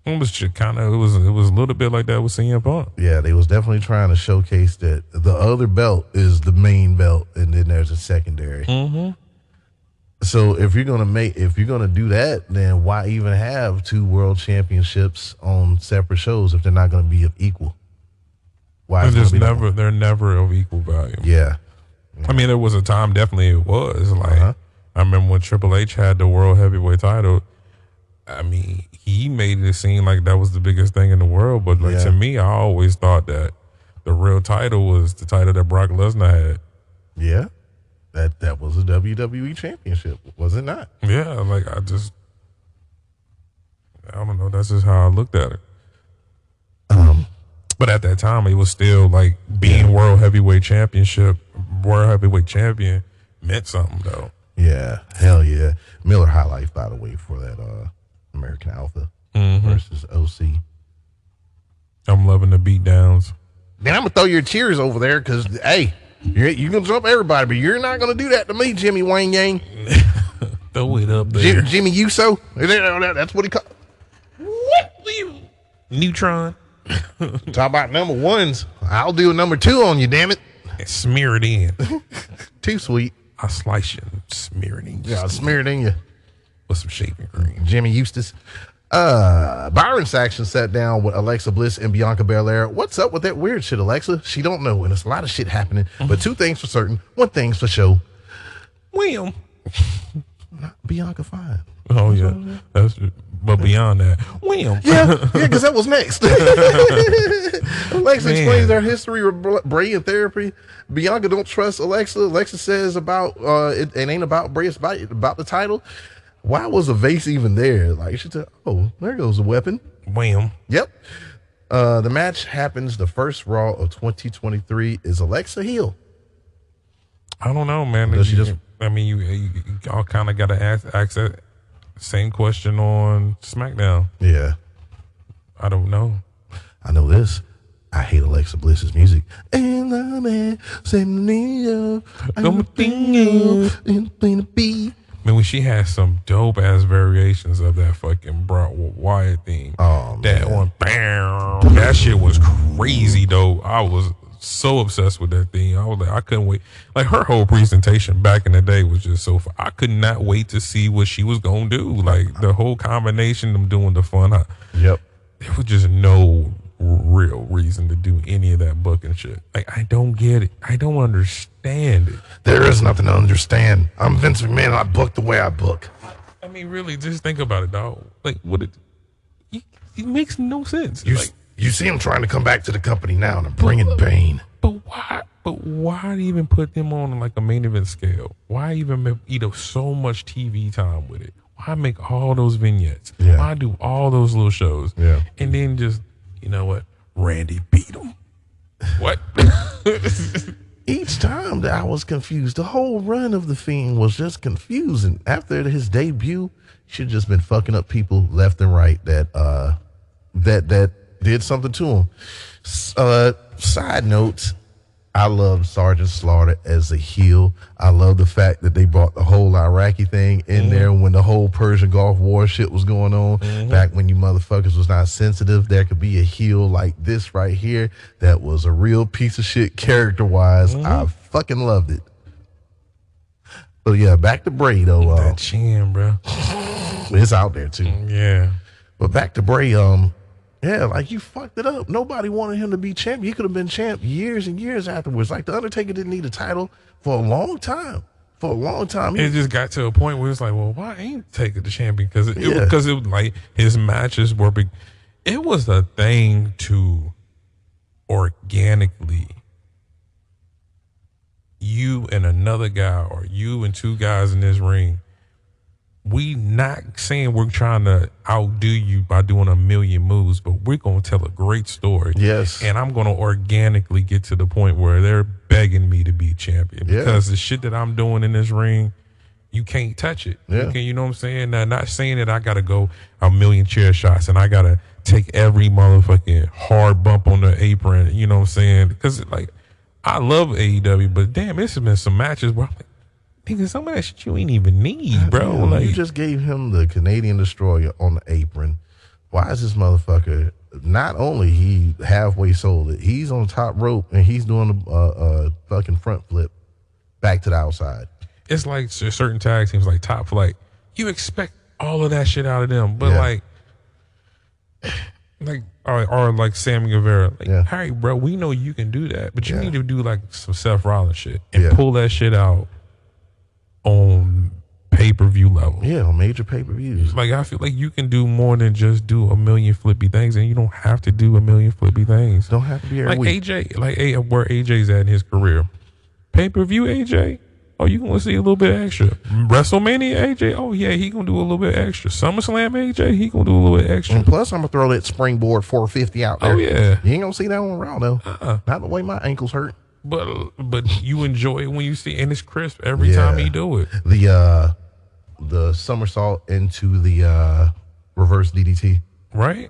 It was just it was a little bit like that with CM Punk. Yeah, they was definitely trying to showcase that the other belt is the main belt, and then there's a secondary. Mm-hmm. So if you're gonna do that, then why even have two world championships on separate shows if they're not gonna be of equal? Why? They're never of equal value. Yeah. I mean, there was a time definitely it was like I remember when Triple H had the world heavyweight title. I mean, he made it seem like that was the biggest thing in the world, but like to me, I always thought that the real title was the title that Brock Lesnar had. Yeah. That was a WWE championship, was it not? Yeah, like I don't know. That's just how I looked at it. But at that time, it was still like being world heavyweight champion meant something though. Yeah, hell yeah. Miller High Life, by the way, for that American Alpha versus OC. I'm loving the beatdowns. Then I'm gonna throw your cheers over there because hey. You can jump everybody, but you're not going to do that to me, Jimmy Wang Yang. Throw it up there. Jimmy Uso. That's what he called. What? Neutron. Talk about number ones. I'll do a number two on you, damn it. And smear it in. Too sweet. I'll slice you and smear it in. Yeah, I'll smear it in you. With some shaving cream. Jimmy Eustace. Byron Saxon sat down with Alexa Bliss and Bianca Belair. What's up with that weird shit, Alexa? She don't know, and there's a lot of shit happening. But two things for certain, one thing's for sure. William. Not Bianca fine. Oh yeah, but beyond that, William. Yeah, because that was next. Alexa explains her history with Bray and therapy. Bianca don't trust Alexa. Alexa says about it ain't about Bray, it's about the title. Why was a vase even there? Like, she said, oh, there goes a weapon. Wham. Yep. The match happens the first Raw of 2023. Is Alexa heel? I don't know, man. You all kind of got to ask that same question on SmackDown. Yeah. I don't know. I know this. I hate Alexa Bliss's music. And the man said, Man, when she has some dope ass variations of that fucking Brock Wyatt theme. Oh, that man. one, bam, that shit was crazy though. I was so obsessed with that theme. I was like, I couldn't wait. Like her whole presentation back in the day was just so I could not wait to see what she was gonna do. Like the whole combination of doing the fun. Yep. there was just no real reason to do any of that booking shit. Like, I don't get it. I don't understand it. There is nothing to understand. I'm Vince McMahon. I book the way I book. I mean, really, just think about it, dog. Like, it makes no sense. You see him trying to come back to the company now and bringing Bane. But why? But why even put them on like a main event scale? Why even eat up so much TV time with it? Why make all those vignettes? Yeah. Why do all those little shows? Yeah. And then just, you know what? Randy beat him. What? Each time that I was confused, the whole run of the Fiend was just confusing. After his debut, he should have just been fucking up people left and right that did something to him. Side notes, I love Sergeant Slaughter as a heel. I love the fact that they brought the whole Iraqi thing in there when the whole Persian Gulf War shit was going on. Back when you motherfuckers was not sensitive, there could be a heel like this right here that was a real piece of shit character-wise. I fucking loved it. But yeah, back to Bray though. That chin, bro. It's out there too. Yeah. But back to Bray, yeah, like you fucked it up. Nobody wanted him to be champ. He could have been champ years and years afterwards. Like the Undertaker didn't need a title for a long time. It just got to a point where it's like, well, why ain't Taker the champion? Because it was like his matches were big. It was a thing to organically, you and another guy or you and two guys in this ring. We not saying we're trying to outdo you by doing a million moves, but we're going to tell a great story. Yes. And I'm going to organically get to the point where they're begging me to be champion because the shit that I'm doing in this ring, you can't touch it. Yeah. You know what I'm saying? Now, not saying that I got to go a million chair shots and I got to take every motherfucking hard bump on the apron. You know what I'm saying? Because, like, I love AEW, but damn, this has been some matches where I'm like, nigga, some of that shit you ain't even need, bro. Man, like, you just gave him the Canadian Destroyer on the apron. Why is this motherfucker, not only he halfway sold it, he's on the top rope and he's doing a fucking front flip back to the outside. it's like certain tag teams like Top Flight. You expect all of that shit out of them, but or like Sammy Guevara. Like, hey, bro, we know you can do that, but you need to do like some Seth Rollins shit and pull that shit out on pay-per-view level. Yeah, on major pay-per-views. Like, I feel like you can do more than just do a million flippy things, and you don't have to do a million flippy things. Don't have to be every like week. AJ, like where AJ's at in his career. Pay-per-view AJ, oh, you gonna see a little bit extra. WrestleMania AJ, oh yeah, he gonna do a little bit extra. SummerSlam AJ, he gonna do a little bit extra. And plus, I'm gonna throw that springboard 450 out there. Oh yeah, you ain't gonna see that on Raw though. Not the way my ankles hurt. But you enjoy it when you see, and it's crisp every time he do it. The somersault into the reverse DDT. Right.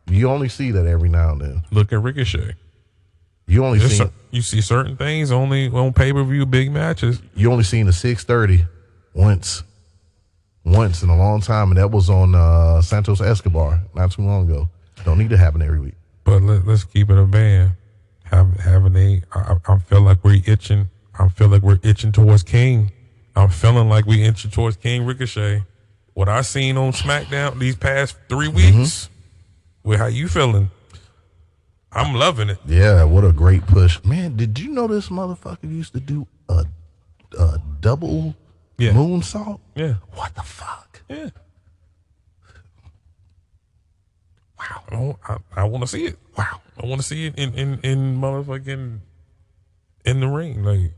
You only see that every now and then. Look at Ricochet. You only you see certain things only on pay-per-view big matches. You only seen the 630 once in a long time, and that was on Santos Escobar not too long ago. Don't need to happen every week. But let's keep it a band. I feel like we're itching. I feel like we're itching towards King. I'm feeling like we itching towards King Ricochet. What I seen on SmackDown these past 3 weeks, with how you feeling? I'm loving it. Yeah, what a great push. Man, did you know this motherfucker used to do a double moonsault? Yeah. What the fuck? Yeah. Wow. I want to see it. Wow. I want to see it in motherfucking in the ring. Like,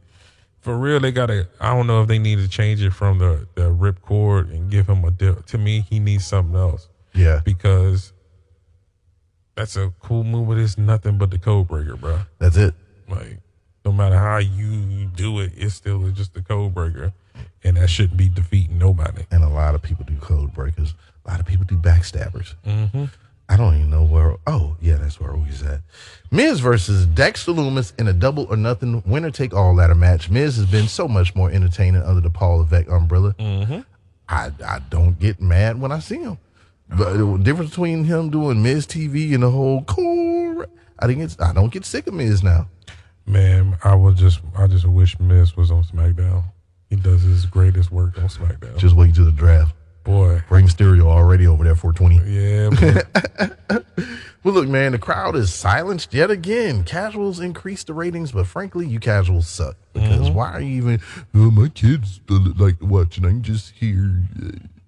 for real, they gotta. I don't know if they need to change it from the ripcord and give him a deal. To me, he needs something else. Yeah. Because that's a cool move, but it's nothing but the code breaker, bro. That's it. Like, no matter how you do it, it's still just the code breaker, and that shouldn't be defeating nobody. And a lot of people do code breakers. A lot of people do backstabbers. Mm-hmm. I don't even know where. Oh, yeah, that's where we was at. Miz versus Dexter Lumis in a double or nothing winner take all ladder match. Miz has been so much more entertaining under the Paul Levesque umbrella. Mm-hmm. I don't get mad when I see him. But the difference between him doing Miz TV and the whole cool, I don't get sick of Miz now. Man, I just wish Miz was on SmackDown. He does his greatest work on SmackDown. Just wait till the draft. Boy. Rey Mysterio already over there for 20. Yeah, boy. Well, look, man, the crowd is silenced yet again. Casuals increase the ratings, but frankly, you casuals suck. Because why are you even, oh, my kids like watching, I'm just here,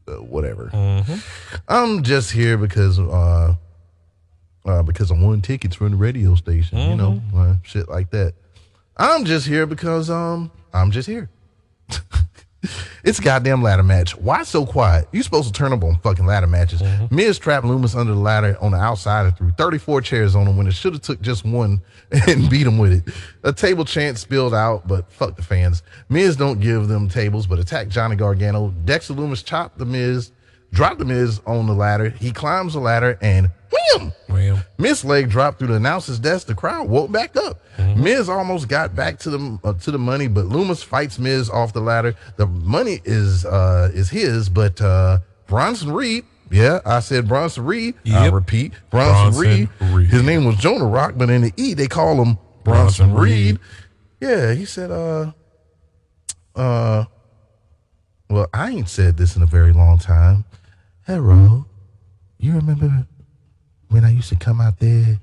whatever. I'm just here because I won tickets from the radio station, you know, shit like that. I'm just here because I'm just here. It's a goddamn ladder match. Why so quiet? You supposed to turn up on fucking ladder matches. Miz trapped Loomis under the ladder on the outside and threw 34 chairs on him when it should have took just one and beat him with it. A table chant spilled out, but fuck the fans. Miz don't give them tables, but attack Johnny Gargano. Dexter Loomis chopped the Miz, dropped the Miz on the ladder. He climbs the ladder and wham! Miz leg dropped through the announcer's desk. The crowd woke back up. Miz almost got back to the money, but Loomis fights Miz off the ladder. The money is his, but Bronson Reed, yeah, I said Bronson Reed. I repeat, Bronson Reed. His name was Jonah Rock, but in the E they call him Bronson Reed. Yeah, he said, well, I ain't said this in a very long time. Hello, you remember when I used to come out there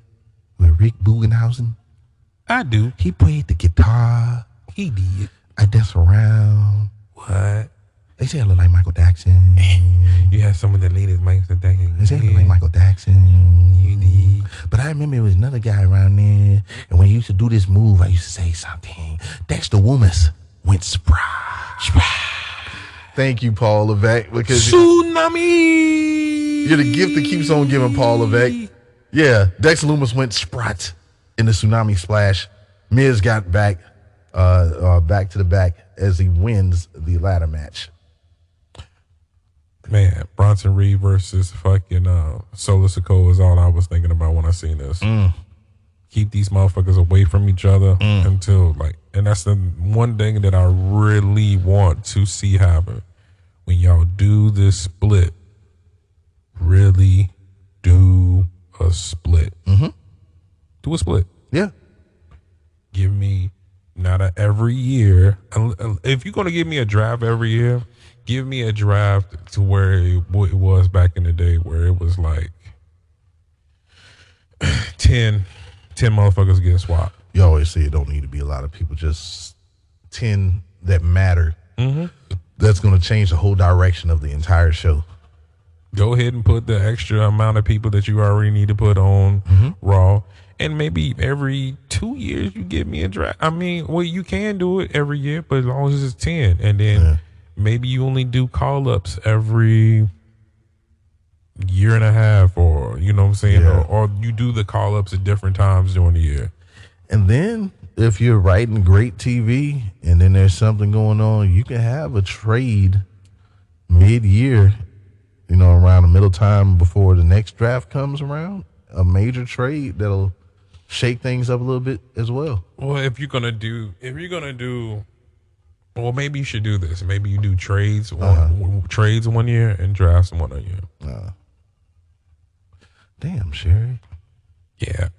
with Rick Bugenhausen? I do. He played the guitar. He did. I dance around. What? They say I look like Michael Jackson. You had some of the latest Michael Jackson. They say I look like Michael Jackson. You did. But I remember there was another guy around there, and when he used to do this move, I used to say something. Dexter Loomis went spry. Thank you, Paul Levesque, because Tsunami. you're the gift that keeps on giving, Paul Levesque. Yeah, Dexter Loomis went sprat in the tsunami splash. Miz got back to the back as he wins the ladder match. Man, Bronson Reed versus fucking Solo Sikoa is all I was thinking about when I seen this. Keep these motherfuckers away from each other until and that's the one thing that I really want to see happen. When y'all do this split, really do a split. Do a split. Yeah. Give me not every year. If you're going to give me a draft every year, give me a draft to where it was back in the day, where it was like 10 motherfuckers getting swapped. You always say it don't need to be a lot of people, just 10 that matter. That's going to change the whole direction of the entire show. Go ahead and put the extra amount of people that you already need to put on Raw. And maybe every 2 years you give me a draft. I mean, well, you can do it every year, but as long as it's 10. And then maybe you only do call-ups every year and a half, or, you know what I'm saying? Yeah. Or you do the call-ups at different times during the year. And then if you're writing great TV and then there's something going on, you can have a trade mid-year, you know, around the middle time before the next draft comes around. A major trade that'll shake things up a little bit as well. Well, if you're gonna do, well, maybe you should do this. Maybe you do trades, trades 1 year and drafts 1 year. Damn, Sherry. Yeah,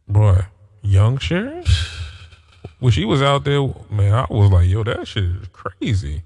boy, young Sherry. When she was out there, man, I was like, yo, that shit is crazy.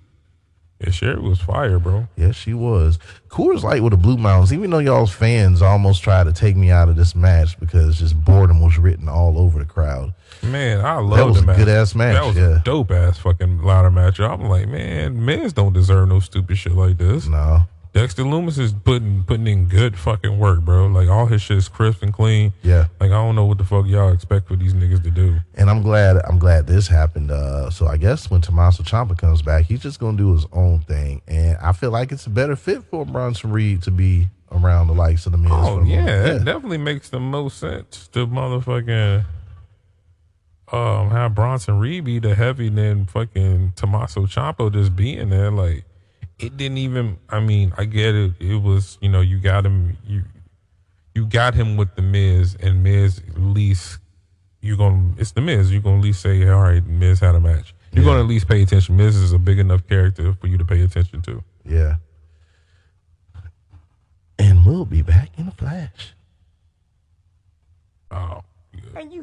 Yeah, Sherry was fire, bro. Yes, she was. Coors Light with the Blue Mountains, even though y'all's fans almost tried to take me out of this match because just boredom was written all over the crowd. Man, I love that was the match. A good-ass match. That was a dope-ass fucking ladder match. I'm like, man, Miz don't deserve no stupid shit like this. No. Dexter Loomis is putting in good fucking work, bro. Like, all his shit is crisp and clean. Yeah. Like, I don't know what the fuck y'all expect for these niggas to do. And I'm glad this happened. So I guess when Tommaso Ciampa comes back, he's just going to do his own thing. And I feel like it's a better fit for Bronson Reed to be around the likes of the Miz. Oh, yeah. It definitely makes the most sense to motherfucking have Bronson Reed be the heavy than fucking Tommaso Ciampa just being there. Like, it didn't even, I mean, I get it. It was, you know, you got him with the Miz, and Miz, at least it's the Miz. You're going to at least say, all right, Miz had a match. You're going to at least pay attention. Miz is a big enough character for you to pay attention to. Yeah. And we'll be back in a flash. Oh, good.